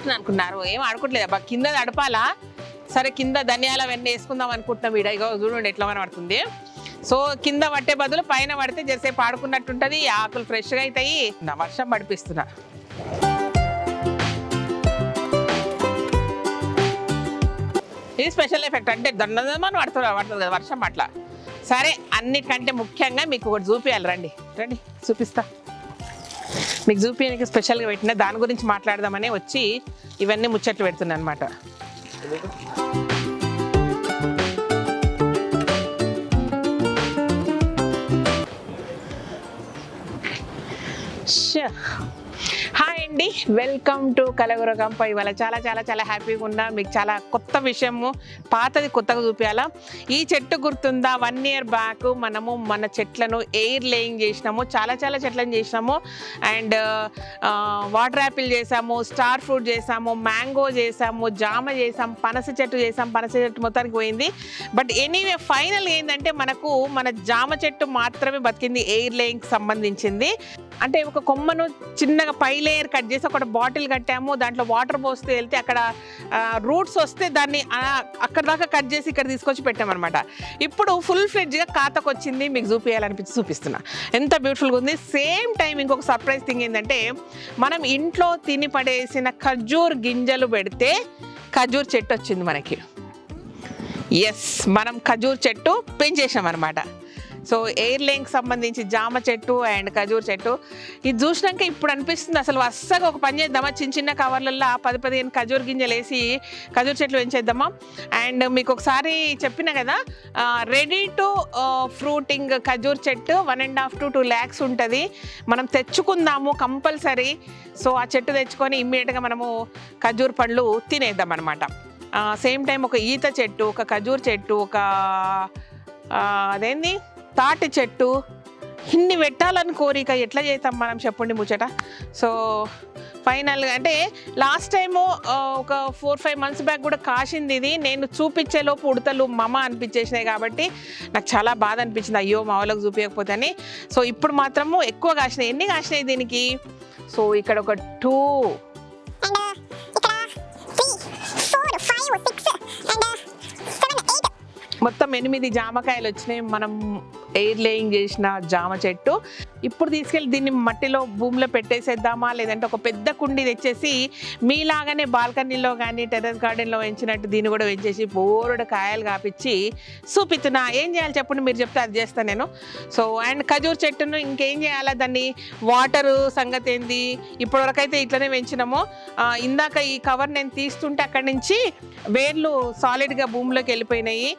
ఆడుకుంటున్నా అనుకున్నారు, ఏం ఆడుకోవట్లేదు అబ్బా, కింద తడపాలా. సరే కింద ధనియాల వెన్న వేసుకుందాం అనుకుంటున్నాం. ఈడ ఇగో చూడండి ఎట్లా కనబడుతుంది. సో కింద పట్టే బదులు పైన పడితే జరసేపు ఆడుకున్నట్టుంటది, ఆకులు ఫ్రెష్గా అవుతాయి. నా వర్షం పడిపిస్తున్నా. ఇది స్పెషల్ ఎఫెక్ట్, అంటే దండమని పడుతుంది కదా వర్షం అట్లా. సరే అన్నిటికంటే ముఖ్యంగా మీకు ఒకటి చూపించాలి, రండి రండి చూపిస్తా. మీకు చూపించడానికి స్పెషల్గా పెట్టిన దాని గురించి మాట్లాడదామని వచ్చి ఇవన్నీ ముచ్చట్లు పెడుతున్నా అనమాట. హాయ్ అండి, వెల్కమ్ టు కలగుర గంప. ఇవాళ చాలా చాలా చాలా హ్యాపీగా ఉన్నా. మీకు చాలా కొత్త విషయము, పాతది కొత్తగా చూపించాలా. ఈ చెట్టు గుర్తుందా, 1 year బ్యాక్ మనము మన చెట్లను ఎయిర్ లేయింగ్ చేసినాము, చాలా చాలా చెట్లను చేసినాము. అండ్ వాటర్ యాపిల్ చేసాము, స్టార్ ఫ్రూట్ చేసాము, మ్యాంగో చేసాము, జామ చేసాం, పనస చెట్టు చేసాం. పనస చెట్టు మొత్తానికి పోయింది. బట్ ఎనీవే ఫైనల్ ఏంటంటే మనకు మన జామ చెట్టు మాత్రమే బతికింది, ఎయిర్ లేయింగ్కి సంబంధించింది. అంటే ఒక కొమ్మను చిన్నగా పై లేయర్ కట్ చేసి ఒక బాటిల్ కట్టాము, దాంట్లో వాటర్ పోస్తే వెళ్తే అక్కడ రూట్స్ వస్తే దాన్ని అక్కడ దాకా కట్ చేసి ఇక్కడ తీసుకొచ్చి పెట్టామన్నమాట. ఇప్పుడు ఫుల్ ఫ్లెడ్జ్గా కాతకు వచ్చింది, మీకు చూపించాలనిపించి చూపిస్తున్నా. ఎంత బ్యూటిఫుల్గా ఉంది. సేమ్ టైం ఇంకొక సర్ప్రైజ్ థింగ్ ఏంటంటే మనం ఇంట్లో తిని పడేసిన ఖర్జూర్ గింజలు పెడితే ఖర్జూర్ చెట్టు వచ్చింది మనకి. ఎస్, మనం ఖర్జూర్ చెట్టు పెంచేసాం అనమాట. సో ఎయిర్ లేయింగ్కి సంబంధించి జామ చెట్టు అండ్ ఖజూర్ చెట్టు ఇది చూసినాక ఇప్పుడు అనిపిస్తుంది అసలు అస్సగా ఒక పని చేద్దామా, చిన్న చిన్న కవర్లలో 10-15 ఖజూర్ గింజలు వేసి ఖజూర్ చెట్లు పెంచేద్దామా. అండ్ మీకు ఒకసారి చెప్పిన కదా, రెడీ టు ఫ్రూటింగ్ ఖజూర్ చెట్టు 1.5 to 2 lakhs ఉంటుంది. మనం తెచ్చుకుందాము కంపల్సరీ. సో ఆ చెట్టు తెచ్చుకొని ఇమ్మీడియట్గా మనము ఖజూర్ పండ్లు తినేద్దాం అనమాట. సేమ్ టైం ఒక ఈత చెట్టు, ఒక ఖజూర్ చెట్టు, ఒక అదేంది తాటి చెట్టు, ఇన్ని పెట్టాలని కోరిక. ఎట్లా చేస్తాం మనం చెప్పండి ముచ్చట. సో ఫైనల్గా అంటే లాస్ట్ టైము ఒక 4-5 months బ్యాక్ కూడా కాసింది ఇది. నేను చూపించేలోపు ఉడతలు మమ అనిపించేసినాయి కాబట్టి నాకు చాలా బాధ అనిపించింది, అయ్యో మా వాళ్ళకి చూపించకపోతే అని. సో ఇప్పుడు మాత్రము ఎక్కువ కాసినాయి. ఎన్ని కాసినాయి దీనికి? సో ఇక్కడ ఒక 2, మొత్తం 8 జామకాయలు వచ్చినాయి. మనం ఎయిర్ లేయింగ్ చేసిన జామ చెట్టు. ఇప్పుడు తీసుకెళ్ళి దీన్ని మట్టిలో భూమిలో పెట్టేసేద్దామా, లేదంటే ఒక పెద్ద కుండి తెచ్చేసి మీలాగానే బాల్కనీలో కానీ టెర్రస్ గార్డెన్లో పెంచినట్టు దీన్ని కూడా పెంచేసి బోరుడు కాయలు కాపించి చూపిస్తున్నా. ఏం చేయాలి చెప్పండి, మీరు చెప్తే అది చేస్తాను నేను. సో అండ్ ఖజూర్ చెట్టును ఇంకేం చేయాలా, దాన్ని వాటరు సంగతి ఏంది, ఇప్పటివరకైతే ఇట్లనే పెంచినాము. ఇందాక ఈ కవర్ నేను తీస్తుంటే అక్కడి నుంచి వేర్లు సాలిడ్గా భూమిలోకి వెళ్ళిపోయినాయి.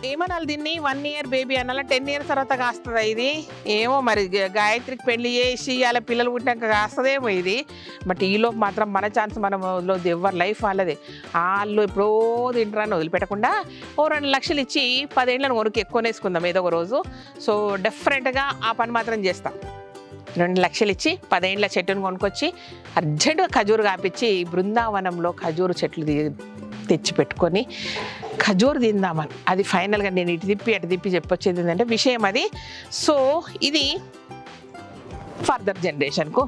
ఏమనాలి దీన్ని, 1 year బేబీ అనాలా, 10 years తర్వాత కాస్తుందా ఇది ఏమో. మరి గాయత్రికి పెళ్లి చేసి అలా పిల్లలు పుట్టాక కాస్తుందేమో ఇది. బట్ ఈలోపు మాత్రం మన ఛాన్స్, మనలో ఎవరి లైఫ్ వాళ్ళదే. వాళ్ళు ఎప్పుడో తింటారని వదిలిపెట్టకుండా 2 లక్షలు ఇచ్చి 10 ఏళ్ళను కొనుక్కి ఎక్కువ వేసుకుందాం ఏదో ఒక రోజు. సో డెఫినెట్గా ఆ పని మాత్రం చేస్తాం. 2 లక్షలు ఇచ్చి 10 ఏళ్ళ చెట్టును కొనుక్కొచ్చి అర్జెంటుగా ఖజూరు కాపించి బృందావనంలో ఖజూరు చెట్లు తెచ్చి పెట్టుకొని ఖజూర్ తిందామని. అది ఫైనల్గా నేను ఇటు తిప్పి చెప్పొచ్చేది ఏంటంటే విషయం అది. సో ఇది ఫర్దర్ జనరేషన్కు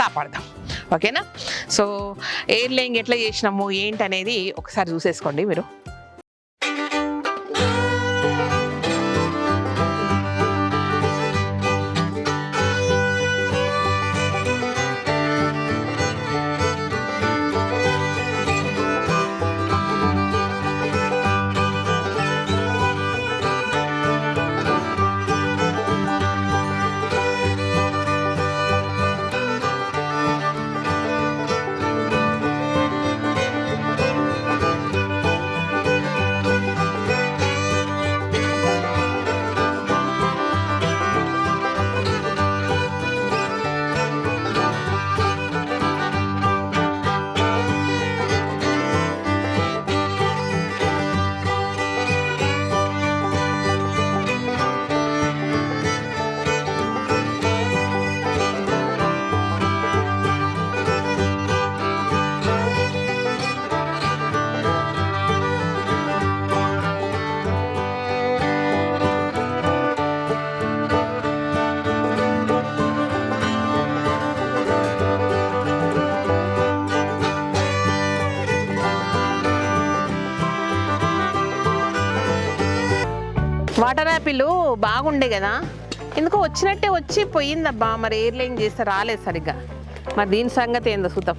కాపాడదాం, ఓకేనా. సో ఎయిర్ లేయింగ్ ఎట్లా చేసినాము ఏంటి అనేది ఒకసారి చూసేసుకోండి మీరు. వాటర్ యాపిల్ బాగుండే కదా, ఎందుకో వచ్చినట్టే వచ్చి పోయిందబ్బా. మరి ఎయిర్లైన్ చేస్తే రాలేదు సరిగ్గా. మరి దీని సంగతి ఏందో చూద్దాం.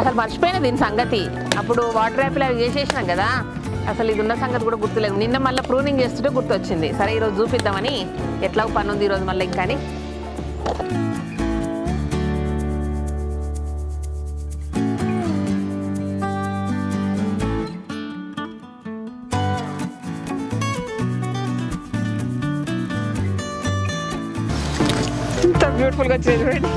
అసలు మర్చిపోయినా దీని సంగతి. అప్పుడు వాటర్ యాపిల్ అవి చేసేసినాం కదా, అసలు ఇది ఉన్న సంగతి కూడా గుర్తులేదు. నిన్న మళ్ళీ ప్రూనింగ్ చేస్తుంటే గుర్తొచ్చింది. సరే ఈరోజు చూపిద్దామని, ఎట్లా పని ఉంది ఈరోజు మళ్ళీ ఇంకా. ఇంత బ్యూటిఫుల్గా వచ్చేది చూడండి.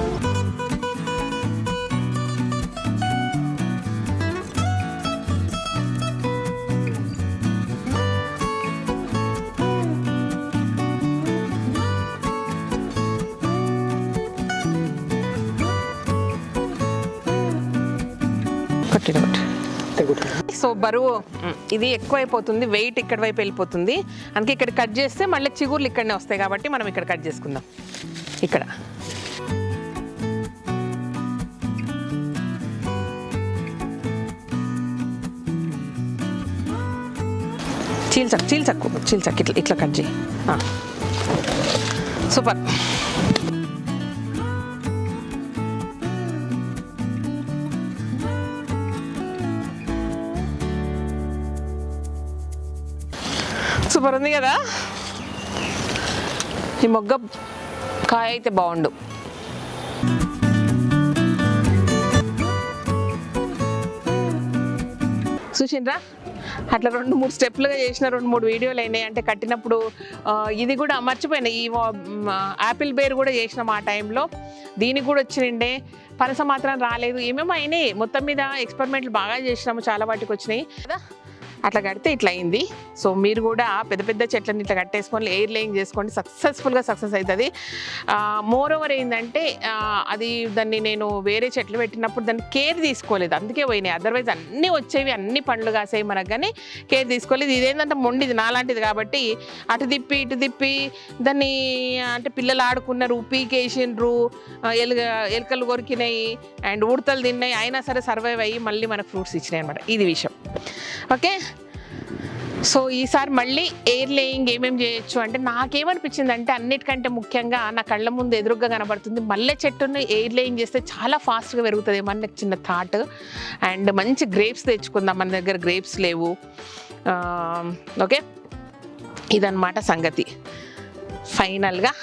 సో బరువు ఇది ఎక్కువైపోతుంది, వెయిట్ ఇక్కడ వైపు వెళ్ళిపోతుంది. అందుకే ఇక్కడ కట్ చేస్తే మళ్ళీ చిగుర్లు ఇక్కడనే వస్తాయి కాబట్టి మనం ఇక్కడ కట్ చేసుకుందాం. ఇక్కడ చీల్చక్ ఇట్లా కట్ చేయి. సూపర్. సూపర్ ఉంది కదా. ఈ మొగ్గ కాయ అయితే బాగుండు. చూసిండ్రా, అట్లా 2-3 స్టెప్లుగా చేసిన 2-3 వీడియోలు అయినాయి. అంటే కట్టినప్పుడు ఇది కూడా మర్చిపోయినా, ఈ యాపిల్ బేర్ కూడా చేసినాం ఆ టైంలో. దీనికి కూడా వచ్చినండే, పనస మాత్రం రాలేదు. ఏమేమో అయినాయి. మొత్తం మీద ఎక్స్పెరిమెంట్లు బాగా చేసినాము, చాలా వాటికి వచ్చినాయి కదా. అట్లా కడితే ఇట్లా అయింది. సో మీరు కూడా పెద్ద పెద్ద చెట్లని ఇట్లా కట్టేసుకొని ఎయిర్ లేయింగ్ చేసుకోండి, సక్సెస్ఫుల్గా సక్సెస్ అవుతుంది. మోర్ ఓవర్ ఏంటంటే అది దాన్ని నేను వేరే చెట్లు పెట్టినప్పుడు దాన్ని కేర్ తీసుకోలేదు, అందుకే పోయినాయి. అదర్వైజ్ అన్నీ వచ్చేవి, అన్ని పండ్లు కాసేవి మనకు, కానీ కేర్ తీసుకోలేదు. ఇదేంటంటే మొండిది నాలాంటిది కాబట్టి అటు తిప్పి ఇటు తిప్పి దాన్ని, అంటే పిల్లలు ఆడుకున్నారు, పీకేసిండ్రు, ఎలుకలు కొరికినాయి అండ్ ఉడతలు తిన్నాయి, అయినా సరే సర్వైవ్ అయ్యి మళ్ళీ మనకు ఫ్రూట్స్ ఇచ్చినాయి అనమాట. ఇది విషయం. ఓకే, సో ఈసారి మళ్ళీ ఎయిర్ లేయింగ్ ఏమేమి చేయొచ్చు అంటే, నాకేమనిపించింది అంటే అన్నిటికంటే ముఖ్యంగా నా కళ్ళ ముందు ఎదురుగ్గా కనబడుతుంది, మల్లె చెట్టును ఎయిర్ లేయింగ్ చేస్తే చాలా ఫాస్ట్గా పెరుగుతుంది ఏమని నాకు చిన్న థాట్. అండ్ మంచి గ్రేప్స్ తెచ్చుకుందాం, మన దగ్గర గ్రేప్స్ లేవు. ఓకే, ఇదన్నమాట సంగతి. ఫైనల్గా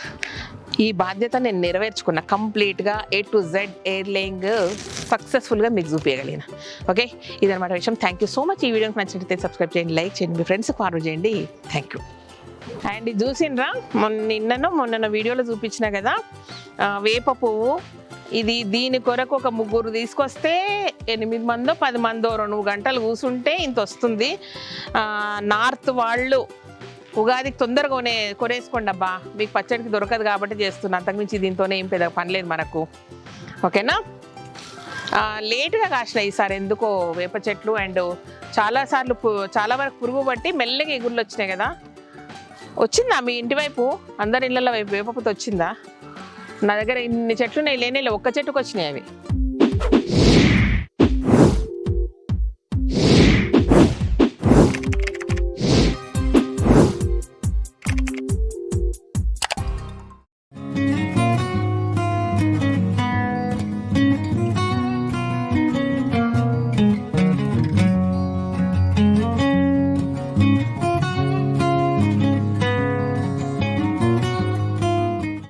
ఈ బాధ్యత నేను నెరవేర్చుకున్నా కంప్లీట్గా. A to Z air laying సక్సెస్ఫుల్గా మీకు చూపించగలిగిన. ఓకే, ఇదన్నమాట విషయం. Thank you so much. ఈ వీడియోకి నచ్చినట్లయితే సబ్స్క్రైబ్ చేయండి, లైక్ చేయండి, మీ ఫ్రెండ్స్కి ఫార్వర్డ్ చేయండి. Thank you. అండ్ ఇది చూసిండ్రా, మొన్న వీడియోలో చూపించిన కదా వేప పువ్వు. ఇది దీని కొరకు ఒక 3 తీసుకొస్తే 8 మందో 10 మందో 2 గంటలు కూర్చుంటే ఇంత వస్తుంది. నార్త్ వాళ్ళు ఉగాదికి తొందరగా కొనేసుకోండి అబ్బా, మీకు పచ్చడికి దొరకదు కాబట్టి చేస్తున్నా, అంతకుమించి దీంతోనే ఏం పెద్ద పని లేదు మనకు. ఓకేనా, లేటుగా కాసినాయి ఈసారి ఎందుకో వేప చెట్లు. అండ్ చాలా వరకు పురుగు పట్టి మెల్లగా ఎగుర్లు వచ్చినాయి కదా. వచ్చిందా మీ ఇంటి వైపు, అందరి ఇళ్ళ వైపు వేప పువ్వు వచ్చిందా? నా దగ్గర ఇన్ని చెట్లు లేనే ఒక్క చెట్టుకు వచ్చినాయి అవి.